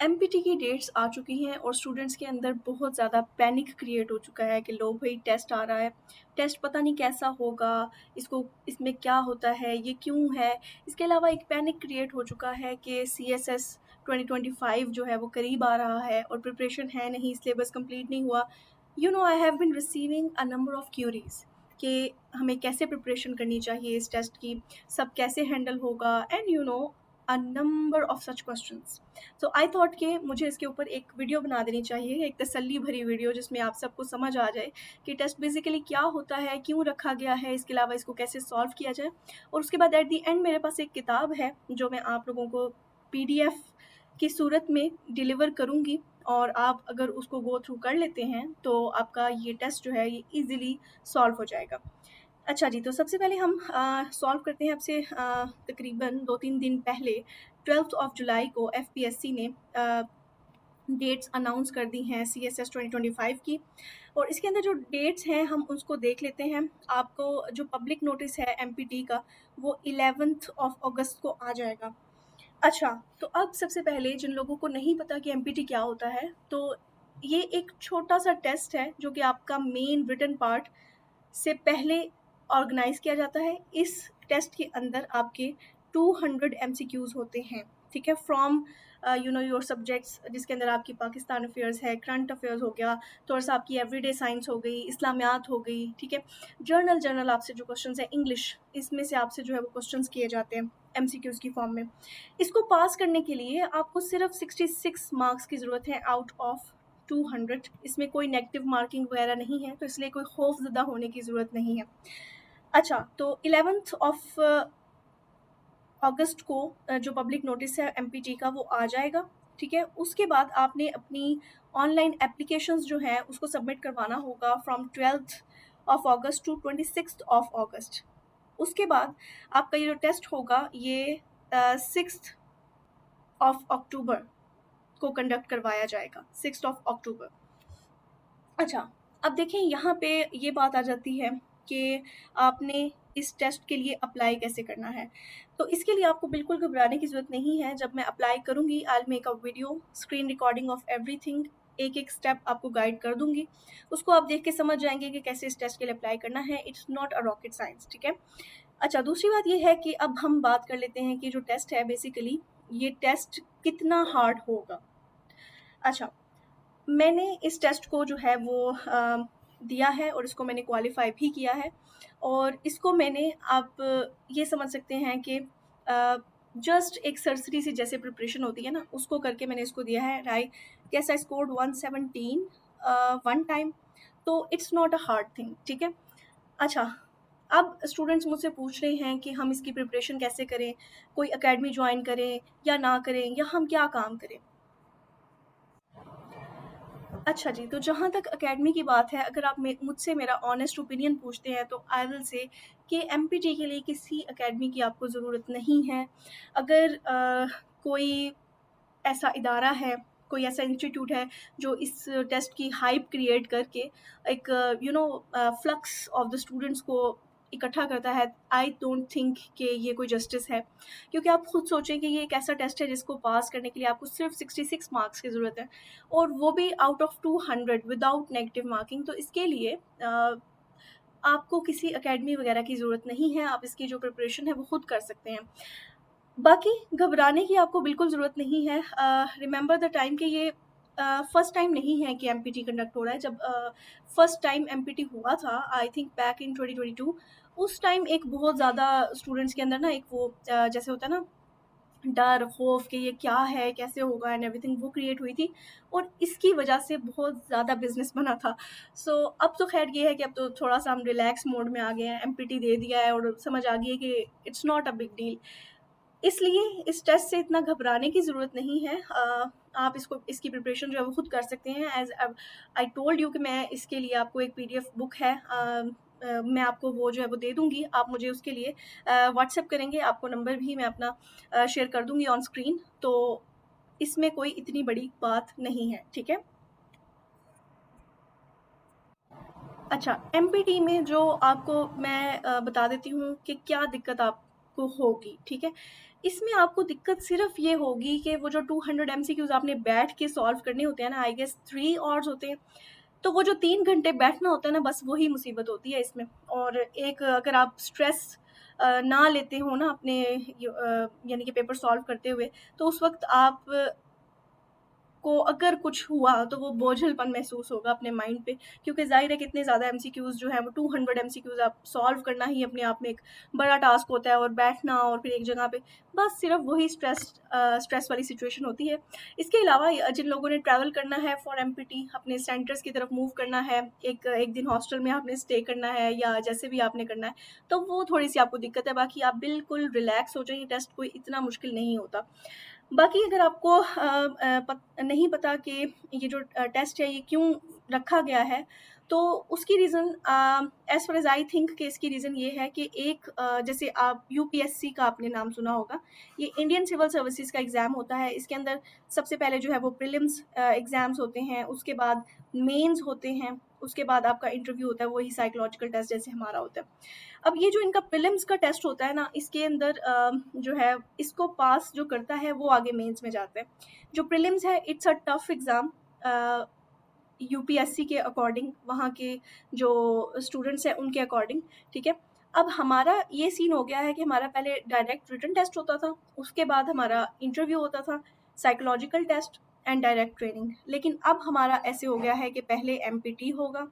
Empty की dates आ चुकी हैं और स्टूडेंट्स के अंदर बहुत ज़्यादा पैनिक क्रिएट हो चुका है कि लो भाई टेस्ट आ रहा है, टेस्ट पता नहीं कैसा होगा, इसको इसमें क्या होता है, ये क्यों है। इसके अलावा एक पैनिक क्रिएट हो चुका है कि सीएसएस 2025 जो है वो करीब आ रहा है और प्रिपरेशन है नहीं, सिलेबस कंप्लीट नहीं हुआ। I have been receiving a number of queries कि हमें कैसे प्रिपरेशन करनी चाहिए इस टेस्ट की, सब कैसे हैंडल होगा, and a number of such questions. So I thought कि मुझे इसके ऊपर एक वीडियो बना देनी चाहिए, एक तसल्ली भरी वीडियो जिसमें आप सबको समझ आ जाए कि टेस्ट बेसिकली क्या होता है, क्यों रखा गया है, इसके अलावा इसको कैसे सॉल्व किया जाए। और उसके बाद एट दी एंड मेरे पास एक किताब है जो मैं आप लोगों को पीडीएफ की सूरत में डिलीवर करूँगी, और आप अगर उसको गो थ्रू कर लेते हैं तो आपका ये टेस्ट जो है ये ईजिली सॉल्व हो जाएगा। अच्छा जी, तो सबसे पहले हम सॉल्व करते हैं। आपसे तकरीबन 2-3 दिन पहले 12th ऑफ जुलाई को एफपीएससी ने डेट्स अनाउंस कर दी हैं सीएसएस 2025 की, और इसके अंदर जो डेट्स हैं हम उसको देख लेते हैं। आपको जो पब्लिक नोटिस है एमपीटी का वो 11th ऑफ अगस्त को आ जाएगा। अच्छा, तो अब सबसे पहले जिन लोगों को नहीं पता कि एमपीटी क्या होता है, तो ये एक छोटा सा टेस्ट है जो कि आपका मेन रिटन पार्ट से पहले ऑर्गेनाइज किया जाता है। इस टेस्ट के अंदर आपके 200 एमसीक्यूज होते हैं, ठीक है, फ्रॉम योर सब्जेक्ट्स, जिसके अंदर आपकी पाकिस्तान अफेयर्स है, करंट अफेयर्स हो गया, थोड़ा सा आपकी एवरीडे साइंस हो गई, इस्लामियात हो गई, ठीक है, जर्नल आपसे जो क्वेश्चंस है इंग्लिश, इसमें से आपसे जो है वो क्वेश्चंस किए जाते हैं एमसीक्यूज की फॉर्म में। इसको पास करने के लिए आपको सिर्फ 66 मार्क्स की ज़रूरत है आउट ऑफ 200। इसमें कोई नेगेटिव मार्किंग वगैरह नहीं है, तो इसलिए कोई खौफज़दा होने की ज़रूरत नहीं है। अच्छा, तो 11th ऑफ अगस्त को जो पब्लिक नोटिस है एमपीटी का वो आ जाएगा, ठीक है। उसके बाद आपने अपनी ऑनलाइन एप्लीकेशंस जो हैं उसको सबमिट करवाना होगा from 12th of August to 26th of August. उसके बाद आपका ये जो टेस्ट होगा ये 6th ऑफ अक्टूबर को कंडक्ट करवाया जाएगा, 6th ऑफ अक्टूबर। अच्छा, अब देखें यहाँ पे ये बात आ जाती है कि आपने इस टेस्ट के लिए अप्लाई कैसे करना है। तो इसके लिए आपको बिल्कुल घबराने की ज़रूरत नहीं है। जब मैं अप्लाई करूँगी I will make a video screen recording of everything, एक-एक स्टेप आपको गाइड कर दूँगी। उसको आप देख के समझ जाएँगे कि कैसे इस टेस्ट के लिए अप्लाई करना है। It's not a rocket science, ठीक है। अच्छा, दूसरी बात ये है कि अब हम बात कर लेते हैं कि जो टेस्ट है बेसिकली ये टेस्ट कितना हार्ड होगा। अच्छा, मैंने इस टेस्ट को जो है वो दिया है और इसको मैंने क्वालिफ़ाई भी किया है, और इसको मैंने आप ये समझ सकते हैं कि जस्ट एक सरसरी सी जैसे प्रिपरेशन होती है ना, उसको करके मैंने इसको दिया है। I guess I scored 117 one time, तो it's not a hard thing, ठीक है। अच्छा, अब स्टूडेंट्स मुझसे पूछ रहे हैं कि हम इसकी प्रिपरेशन कैसे करें, कोई अकेडमी जॉइन करें या ना करें, या हम क्या काम करें। अच्छा जी, तो जहाँ तक अकेडमी की बात है, अगर आप मुझसे मेरा ऑनेस्ट ओपिनियन पूछते हैं तो आई विल से कि एमपीटी के लिए किसी अकेडमी की आपको ज़रूरत नहीं है। अगर कोई ऐसा इदारा है, कोई ऐसा इंस्टीट्यूट है जो इस टेस्ट की हाइप क्रिएट करके एक फ्लक्स ऑफ द स्टूडेंट्स को इकट्ठा करता है, आई डोंट थिंक कि ये कोई जस्टिस है। क्योंकि आप खुद सोचें कि ये एक ऐसा टेस्ट है जिसको पास करने के लिए आपको सिर्फ 66 मार्क्स की ज़रूरत है, और वो भी out of 200 without negative marking. तो इसके लिए आपको किसी अकेडमी वगैरह की ज़रूरत नहीं है, आप इसकी जो प्रिपरेशन है वो खुद कर सकते हैं। बाकी घबराने की आपको बिल्कुल ज़रूरत नहीं है। रिमेंबर द टाइम कि ये फर्स्ट टाइम नहीं है कि एमपीटी कंडक्ट हो रहा है। जब फर्स्ट टाइम एमपीटी हुआ था आई थिंक बैक इन 2022, उस टाइम एक बहुत ज़्यादा स्टूडेंट्स के अंदर ना एक वो जैसे होता है ना डर, खौफ कि ये क्या है, कैसे होगा एंड एवरीथिंग, वो क्रिएट हुई थी, और इसकी वजह से बहुत ज़्यादा बिज़नेस बना था। सो अब तो ख़ैर ये है कि अब तो थोड़ा-सा हम रिलैक्स मोड में आ गए हैं, एमपीटी दे दिया है और समझ आ गई है कि it's not a big deal. इसलिए इस टेस्ट से इतना घबराने की ज़रूरत नहीं है। आप इसकी प्रिपरेशन जो है वो खुद कर सकते हैं। एज़ अब आई टोल्ड यू कि मैं इसके लिए आपको एक पीडीएफ बुक है, मैं आपको वो जो है वो दे दूँगी। आप मुझे उसके लिए व्हाट्सएप करेंगे, आपको नंबर भी मैं अपना शेयर कर दूँगी ऑन स्क्रीन। तो इसमें कोई इतनी बड़ी बात नहीं है, ठीक है। अच्छा, एमपीटी में जो आपको मैं बता देती हूँ कि क्या दिक्कत आप आपको होगी, ठीक है? इसमें आपको दिक्कत सिर्फ़ ये होगी कि वो जो 200 एमसीक्यूज़ आपने बैठ के सॉल्व करने होते हैं ना, आई गेस 3 आवर्स होते हैं, तो वो जो 3 घंटे बैठना होता है ना, बस वही मुसीबत होती है इसमें। और एक अगर आप स्ट्रेस ना लेते हो ना अपने यानी कि पेपर सॉल्व करते हुए, तो उस वक़्त आप को अगर कुछ हुआ तो वो बोझिलपन महसूस होगा अपने माइंड पे, क्योंकि ज़ाहिर है कि इतने ज़्यादा एमसीक्यूज़ जो हैं वो 200 एमसीक्यूज़ आप सॉल्व करना ही अपने आप में एक बड़ा टास्क होता है, और बैठना और फिर एक जगह पे बस सिर्फ वही स्ट्रेस वाली सिचुएशन होती है। इसके अलावा जिन लोगों ने ट्रैवल करना है फॉर एमपीटी, अपने सेंटर्स की तरफ मूव करना है, एक दिन हॉस्टल में आपने स्टे करना है या जैसे भी आपने करना है, तो वो थोड़ी सी आपको दिक्कत है। बाकी आप बिल्कुल रिलैक्स हो जाइए, टेस्ट कोई इतना मुश्किल नहीं होता। बाकी अगर आपको नहीं पता कि ये जो टेस्ट है ये क्यों रखा गया है, तो उसकी reason as far as I think कि इसकी रीज़न ये है कि एक जैसे आप यूपीएससी का आपने नाम सुना होगा, ये इंडियन सिविल सर्विसेज़ का एग्ज़ाम होता है। इसके अंदर सबसे पहले जो है वो प्रीलिम्स एग्ज़ाम्स होते हैं, उसके बाद मेंस होते हैं, उसके बाद आपका इंटरव्यू होता है, वही साइकोलॉजिकल टेस्ट जैसे हमारा होता है। अब ये जो इनका प्रीलिम्स का टेस्ट होता है ना, इसके अंदर जो है इसको पास जो करता है वो आगे मेंस में जाता है। जो प्रीलिम्स है it's a tough exam UPSC के अकॉर्डिंग, वहाँ के जो स्टूडेंट्स हैं उनके अकॉर्डिंग, ठीक है? अब हमारा ये सीन हो गया है कि हमारा पहले डायरेक्ट रिटन टेस्ट होता था, उसके बाद हमारा इंटरव्यू होता था, psychological test and direct training. लेकिन अब हमारा ऐसे हो गया है कि पहले एमपीटी होगा,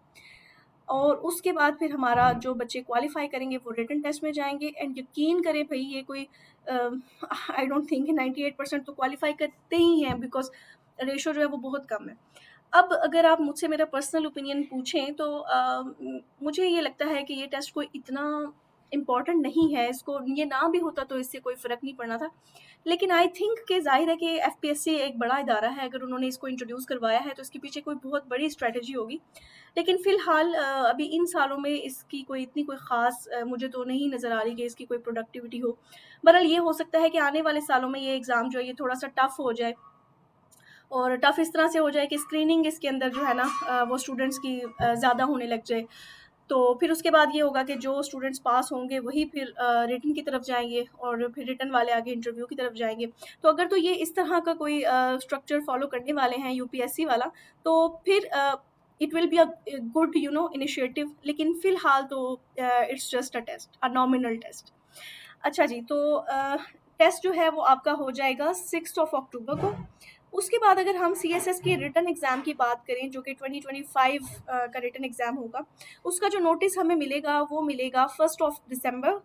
और उसके बाद फिर हमारा जो बच्चे क्वालिफ़ाई करेंगे वो रिटन टेस्ट में जाएँगे। एंड यकीन करें भई, ये कोई आई डोंट थिंक 98% तो क्वालिफ़ाई करते ही हैं, बिकॉज़ रेशो जो है वो बहुत कम है। अब अगर आप मुझसे मेरा पर्सनल ओपिनियन पूछें तो मुझे ये लगता है कि ये टेस्ट कोई इतना इम्पोर्टेंट नहीं है, इसको ये ना भी होता तो इससे कोई फ़र्क नहीं पड़ना था। लेकिन आई थिंक कि ज़ाहिर है कि एफपीएससी एक बड़ा इदारा है, अगर उन्होंने इसको इंट्रोड्यूस करवाया है तो इसके पीछे कोई बहुत बड़ी स्ट्रैटेजी होगी। लेकिन फ़िलहाल अभी इन सालों में इसकी कोई इतनी कोई ख़ास मुझे तो नहीं नज़र आ रही कि इसकी कोई प्रोडक्टिविटी हो। बहरहाल ये हो सकता है कि आने वाले सालों में ये एग्ज़ाम जो है ये थोड़ा-सा टफ़ हो जाए, और टफ़ इस तरह से हो जाए कि स्क्रीनिंग इसके अंदर जो है ना वो स्टूडेंट्स की ज़्यादा होने लग जाए। तो फिर उसके बाद ये होगा कि जो स्टूडेंट्स पास होंगे वही फिर रिटन की तरफ जाएँगे, और फिर रिटन वाले आगे इंटरव्यू की तरफ जाएँगे। तो अगर तो ये इस तरह का कोई स्ट्रक्चर फ़ॉलो करने वाले हैं यूपीएससी वाला, तो फिर it will be a good initiative. लेकिन फ़िलहाल तो it's just a test, a nominal test. अच्छा जी, तो टेस्ट जो है वो आपका हो जाएगा 6th ऑफ अक्टूबर को। उसके बाद अगर हम सीएसएस के रिटन एग्ज़ाम की बात करें, जो कि 2025 का रिटन एग्ज़ाम होगा, उसका जो नोटिस हमें मिलेगा वो मिलेगा 1st ऑफ दिसंबर,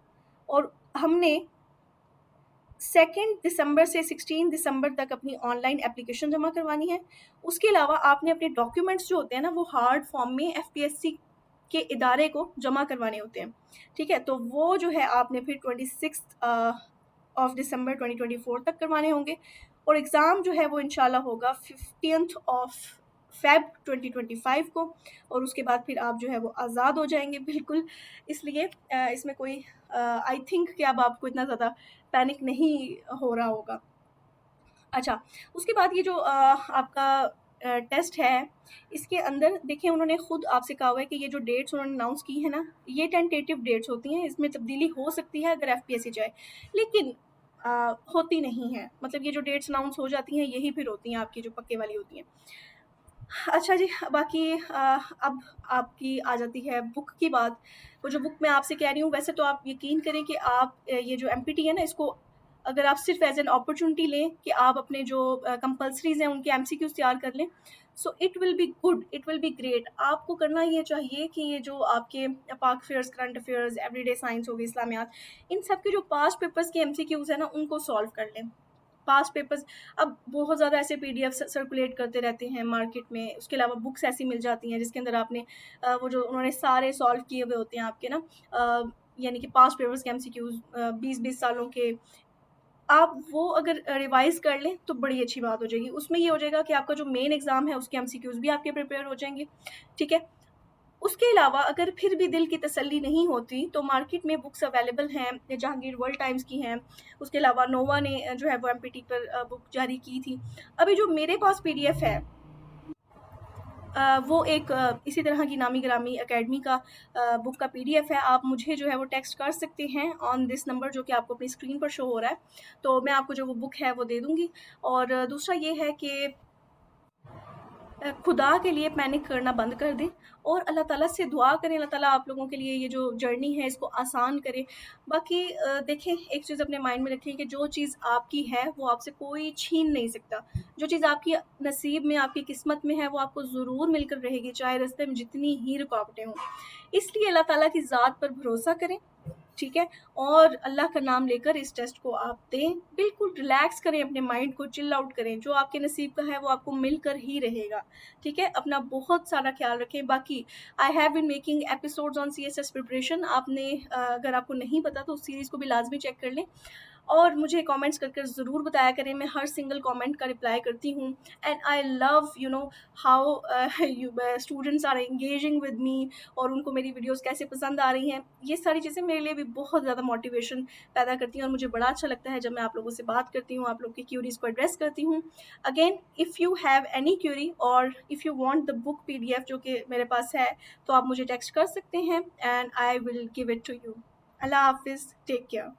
और हमने 2nd दिसंबर से 16 दिसंबर तक अपनी ऑनलाइन एप्लीकेशन जमा करवानी है। उसके अलावा आपने अपने डॉक्यूमेंट्स जो होते हैं ना वो हार्ड फॉर्म में एफपीएससी के इदारे को जमा करवाने होते हैं, ठीक है? तो वो जो है आपने फिर 26 ऑफ दिसंबर 2024 तक करवाने होंगे, और एग्ज़ाम जो है वो इंशाल्लाह होगा 15th ऑफ फ़ेब 2025 को, और उसके बाद फिर आप जो है वो आज़ाद हो जाएँगे बिल्कुल। इसलिए इसमें कोई आई थिंक कि अब आपको इतना ज़्यादा पैनिक नहीं हो रहा होगा। अच्छा, उसके बाद ये जो आपका टेस्ट है, इसके अंदर देखिए उन्होंने खुद आपसे कहा हुआ है कि ये जो डेट्स उन्होंने अनाउंस की है ना, ये टेंटेटिव डेट्स होती हैं, इसमें तब्दीली हो सकती है अगर एफपीएससी चाहे, लेकिन होती नहीं है। मतलब ये जो डेट्स अनाउंस हो जाती हैं यही फिर होती हैं आपकी जो पक्के वाली होती हैं। अच्छा जी, बाकी अब आपकी आ जाती है बुक की बात। वो जो बुक मैं आपसे कह रही हूँ, वैसे तो आप यकीन करें कि आप ये जो एमपीटी है ना, इसको अगर आप सिर्फ एज एन अपॉर्चुनिटी लें कि आप अपने जो कंपल्सरीज हैं उनके एमसीक्यूज तैयार कर लें, so it will be good, it will be great. आपको करना ये चाहिए कि ये जो आपके पाक affairs, current affairs, everyday science हो गई, इस्लामियात, इन सब के जो पास्ट पेपर्स के एमसीक्यूज है ना उनको सॉल्व कर लें। पास्ट पेपर्स, अब बहुत ज़्यादा ऐसे पीडीएफ सर्कुलेट करते रहते हैं मार्केट में। उसके अलावा बुक्स ऐसी मिल जाती हैं जिसके अंदर आपने वो जो उन्होंने सारे सॉल्व किए हुए होते हैं आपके ना, यानी कि पास्ट पेपर्स के एमसीक्यूज 20-20 सालों के, आप वो अगर रिवाइज कर लें तो बड़ी अच्छी बात हो जाएगी। उसमें ये हो जाएगा कि आपका जो मेन एग्ज़ाम है उसके एमसीक्यूज भी आपके प्रिपेयर हो जाएंगे, ठीक है? उसके अलावा अगर फिर भी दिल की तसल्ली नहीं होती तो मार्केट में बुक्स अवेलेबल हैं, जहांगीर वर्ल्ड टाइम्स की हैं। उसके अलावा नोवा ने जो है वो एमपीटी पर बुक जारी की थी। अभी जो मेरे पास पीडीएफ है वो एक इसी तरह की नामी गिरामी अकेडमी का बुक का पीडीएफ है। आप मुझे जो है वो टेक्स्ट कर सकते हैं ऑन दिस नंबर जो कि आपको अपनी स्क्रीन पर शो हो रहा है। तो मैं आपको जो वो बुक है वो दे दूँगी। और दूसरा ये है कि खुदा के लिए पैनिक करना बंद कर दें और अल्लाह ताला से दुआ करें, अल्लाह ताला आप लोगों के लिए ये जो जर्नी है इसको आसान करे। बाकी देखें, एक चीज़ अपने माइंड में रखें कि जो चीज़ आपकी है वो आपसे कोई छीन नहीं सकता। जो चीज़ आपकी नसीब में, आपकी किस्मत में है वो आपको ज़रूर मिलकर रहेगी, चाहे रास्ते में जितनी ही रुकावटें हों। इसलिए अल्लाह ताला की ज़ात पर भरोसा करें, ठीक है? और अल्लाह का नाम लेकर इस टेस्ट को आप दें। बिल्कुल रिलैक्स करें, अपने माइंड को चिल आउट करें। जो आपके नसीब का है वो आपको मिलकर ही रहेगा, ठीक है? अपना बहुत सारा ख्याल रखें। बाकी I have been making episodes on CSS preparation. आपने अगर आपको नहीं पता तो उस सीरीज़ को भी लाज़मी चेक कर लें। और मुझे कमेंट्स कर ज़रूर बताया करें, मैं हर सिंगल कमेंट का रिप्लाई करती हूँ। And I love how you students are engaging with me और उनको मेरी वीडियोस कैसे पसंद आ रही हैं। ये सारी चीज़ें मेरे लिए भी बहुत ज़्यादा मोटिवेशन पैदा करती हैं और मुझे बड़ा अच्छा लगता है जब मैं आप लोगों से बात करती हूँ, आप लोग की क्यूरीज़ को एड्रेस करती हूँ। Again, if you have any query और if you want the book PDF जो कि मेरे पास है, तो आप मुझे टेक्स्ट कर सकते हैं and I will give it to you. अल्लाह हाफ़िज़, टेक केयर।